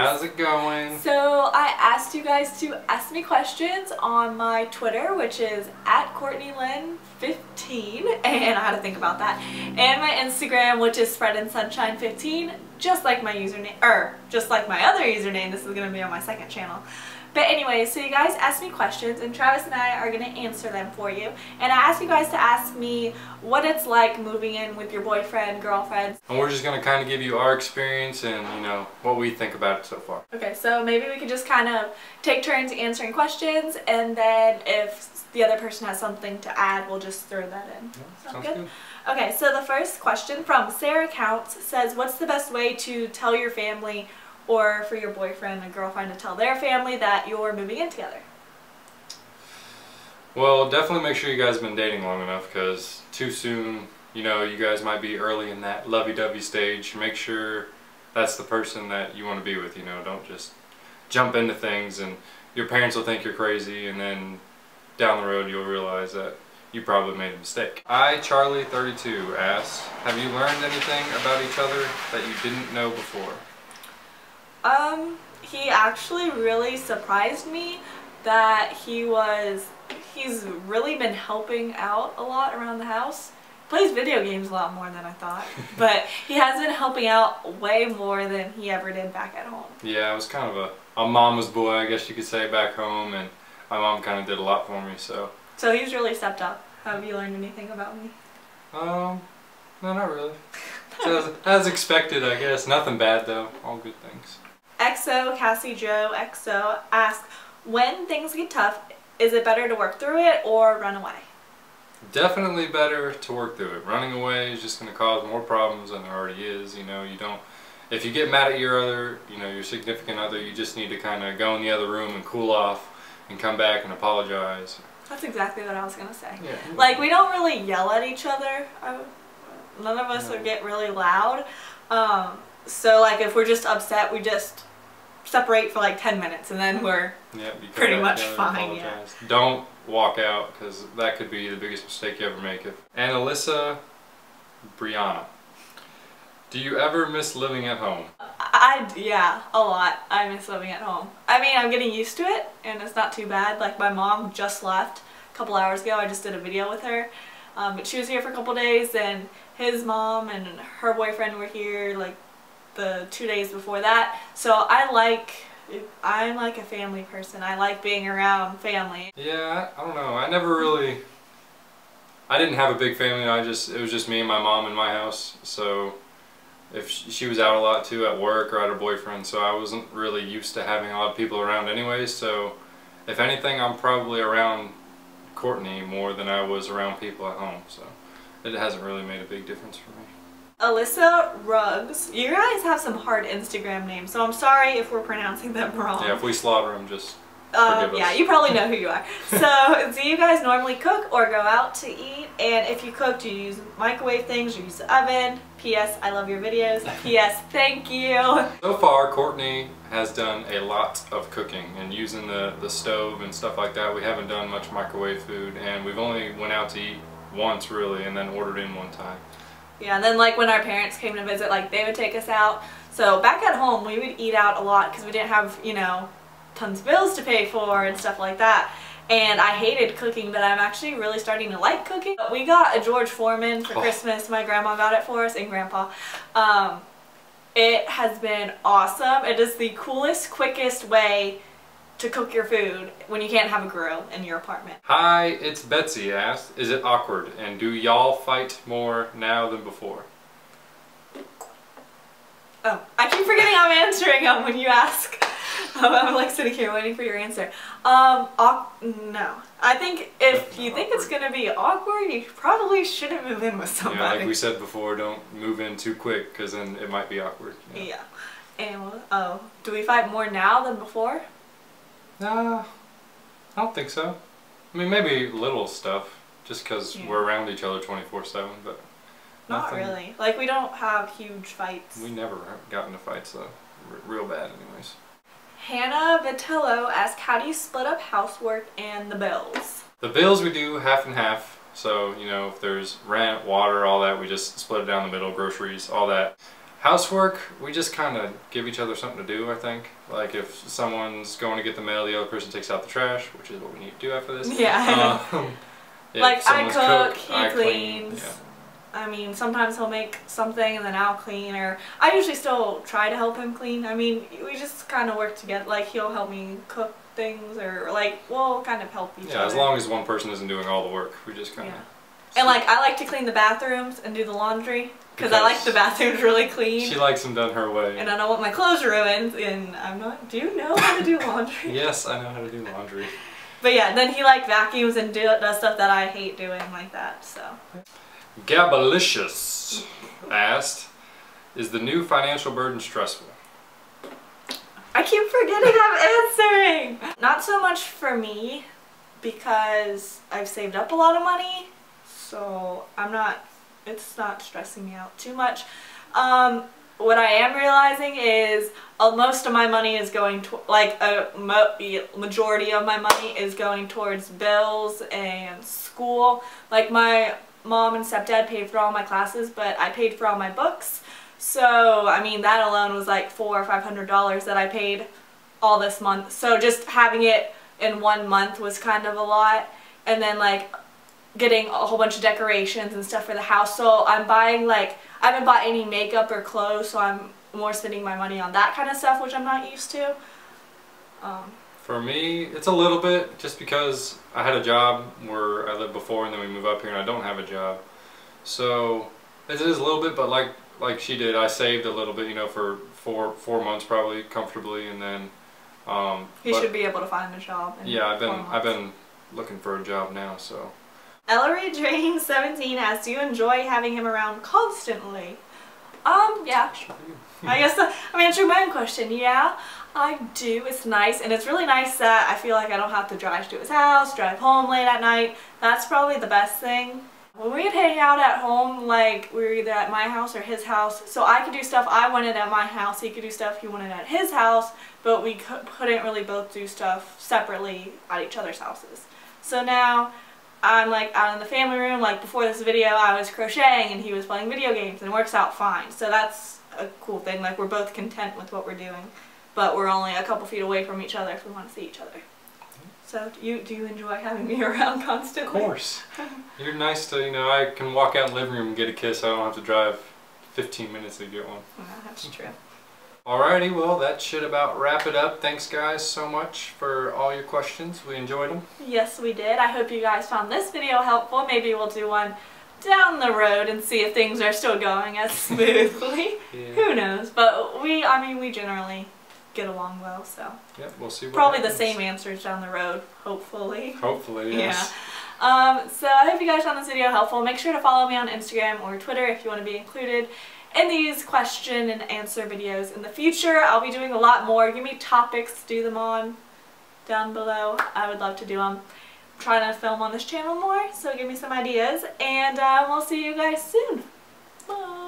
How's it going? So I asked you guys to ask me questions on my Twitter, which is @CourtneyLynn15, and I had to think about that, and my Instagram, which is SpreadandSunshine15, just like my username, or just like my other username. This is going to be on my second channel. But anyway, so you guys asked me questions, and Travis and I are going to answer them for you. And I asked you guys to ask me what it's like moving in with your boyfriend, girlfriend. And we're just going to kind of give you our experience and, you know, what we think about it so far. Okay, so maybe we could just kind of take turns answering questions, and then if the other person has something to add, we'll just throw that in. Yeah, sounds good. Okay, so the first question from Sarah Counts says, what's the best way to tell your family or for your boyfriend and girlfriend to tell their family that you're moving in together? Well, definitely make sure you guys have been dating long enough, because too soon, you know, you guys might be early in that lovey-dovey stage. Make sure that's the person that you want to be with, you know. Don't just jump into things and your parents will think you're crazy, and then down the road you'll realize that you probably made a mistake. Charlie32 asks, have you learned anything about each other that you didn't know before? He actually really surprised me that he's really been helping out a lot around the house. Plays video games a lot more than I thought, but he has been helping out way more than he ever did back at home. Yeah, I was kind of a mama's boy, I guess you could say, back home, and my mom kind of did a lot for me, so. So he's really stepped up. Have you learned anything about me? No, not really. As expected, I guess. Nothing bad though. All good things. Cassie Joe asks, when things get tough, is it better to work through it or run away? Definitely better to work through it. Running away is just going to cause more problems than there already is. You know, if you get mad at your significant other, you just need to kind of go in the other room and cool off and come back and apologize. That's exactly what I was going to say. Yeah. Like, we don't really yell at each other. None of us would get really loud. So like if we're just upset, we just separate for like 10 minutes and then we're pretty much fine. Yeah. Don't walk out, because that could be the biggest mistake you ever make. And Alyssa Brianna, do you ever miss living at home? Yeah, a lot. I miss living at home. I mean, I'm getting used to it and it's not too bad. Like, my mom just left a couple hours ago. I just did a video with her. But she was here for a couple days, and his mom and her boyfriend were here like the 2 days before that. So I'm like a family person. I like being around family. Yeah, I don't know. I didn't have a big family. It was just me and my mom in my house. So if she was out a lot too, at work or at her boyfriend, so I wasn't really used to having a lot of people around anyway. So if anything, I'm probably around Courtney more than I was around people at home. So it hasn't really made a big difference for me. Alyssa Ruggs. You guys have some hard Instagram names, so I'm sorry if we're pronouncing them wrong. Yeah, if we slaughter them, just forgive us. Yeah, you probably know who you are. So, do you guys normally cook or go out to eat? And if you cook, do you use microwave things or use the oven? P.S. I love your videos. P.S. Thank you. So far, Courtney has done a lot of cooking and using the stove and stuff like that. We haven't done much microwave food, and we've only went out to eat once really, and then ordered in one time. Yeah, and then like when our parents came to visit, like they would take us out. So back at home, we would eat out a lot because we didn't have, you know, tons of bills to pay for and stuff like that. And I hated cooking, but I'm actually really starting to like cooking. We got a George Foreman for Christmas. My grandma got it for us, and grandpa. It has been awesome. It is the coolest, quickest way to cook your food when you can't have a grill in your apartment. Hi, it's Betsy asked, is it awkward, and do y'all fight more now than before? Oh, I keep forgetting I'm answering them when you ask. I'm like sitting here waiting for your answer. No. I think if you think it's gonna be awkward, you probably shouldn't move in with somebody. Yeah, like we said before, don't move in too quick, because then it might be awkward. Yeah. And, do we fight more now than before? I don't think so. I mean, maybe little stuff, just because we're around each other 24/7, but not really. Like, we don't have huge fights. We never got into fights, though. Real bad, anyways. Hannah Vitello asked, how do you split up housework and the bills? The bills we do half and half. So, you know, if there's rent, water, all that, we just split it down the middle, groceries, all that. Housework, we just kind of give each other something to do, I think. Like if someone's going to get the mail, the other person takes out the trash, which is what we need to do after this. Yeah. Like I cook, he cleans. Yeah. I mean, sometimes he'll make something and then I'll clean, or I usually still try to help him clean. I mean, we just kind of work together. Like he'll help me cook things, or like we'll kind of help each other. Yeah, as long as one person isn't doing all the work, we just kind of. Yeah. And like I like to clean the bathrooms and do the laundry because I like the bathrooms really clean. She likes them done her way. And I don't want my clothes ruined. And I'm not. Do you know how to do laundry? Yes, I know how to do laundry. But yeah, then he like vacuums and does stuff that I hate doing like that. So. Gabalicious asked, is the new financial burden stressful? I keep forgetting I'm answering! Not so much for me, because I've saved up a lot of money, so it's not stressing me out too much. What I am realizing is most of my money is going to, like a majority of my money is going towards bills and school. Like my mom and stepdad paid for all my classes, but I paid for all my books. So, I mean, that alone was like $400 or $500 that I paid all this month. So just having it in 1 month was kind of a lot. And then like getting a whole bunch of decorations and stuff for the house. So I'm buying like, I haven't bought any makeup or clothes, so I'm more spending my money on that kind of stuff, which I'm not used to. For me, it's a little bit, just because I had a job where I lived before and then we moved up here and I don't have a job. So it is a little bit, but like she did, I saved a little bit, you know, for four months probably comfortably, and then he should be able to find a job. Yeah, I've been looking for a job now, so. Ellery Drain 17 asks, do you enjoy having him around constantly? Yeah. I guess I'm answering my own question. Yeah, I do. It's nice, and it's really nice that I feel like I don't have to drive to his house, drive home late at night. That's probably the best thing. When we would hang out at home, like we were either at my house or his house, so I could do stuff I wanted at my house, he could do stuff he wanted at his house, but we couldn't really both do stuff separately at each other's houses. So now I'm like out in the family room, like before this video I was crocheting and he was playing video games, and it works out fine. So that's a cool thing, like we're both content with what we're doing, but we're only a couple feet away from each other if we want to see each other. So do you enjoy having me around constantly? Of course. You're nice to, you know, I can walk out in the living room and get a kiss. I don't have to drive 15 minutes to get one. Yeah, that's true. Alrighty, well that should about wrap it up. Thanks guys so much for all your questions. We enjoyed them. Yes, we did. I hope you guys found this video helpful. Maybe we'll do one down the road and see if things are still going as smoothly. Yeah. Who knows? But I mean, we generally get along well, so. Yep, we'll see what probably happens. The same answers down the road, hopefully. Hopefully, yes. Yeah. So I hope you guys found this video helpful. Make sure to follow me on Instagram or Twitter if you want to be included in these question and answer videos in the future. I'll be doing a lot more. Give me topics to do them on down below. I would love to do them. I'm trying to film on this channel more, so give me some ideas, and we'll see you guys soon. Bye.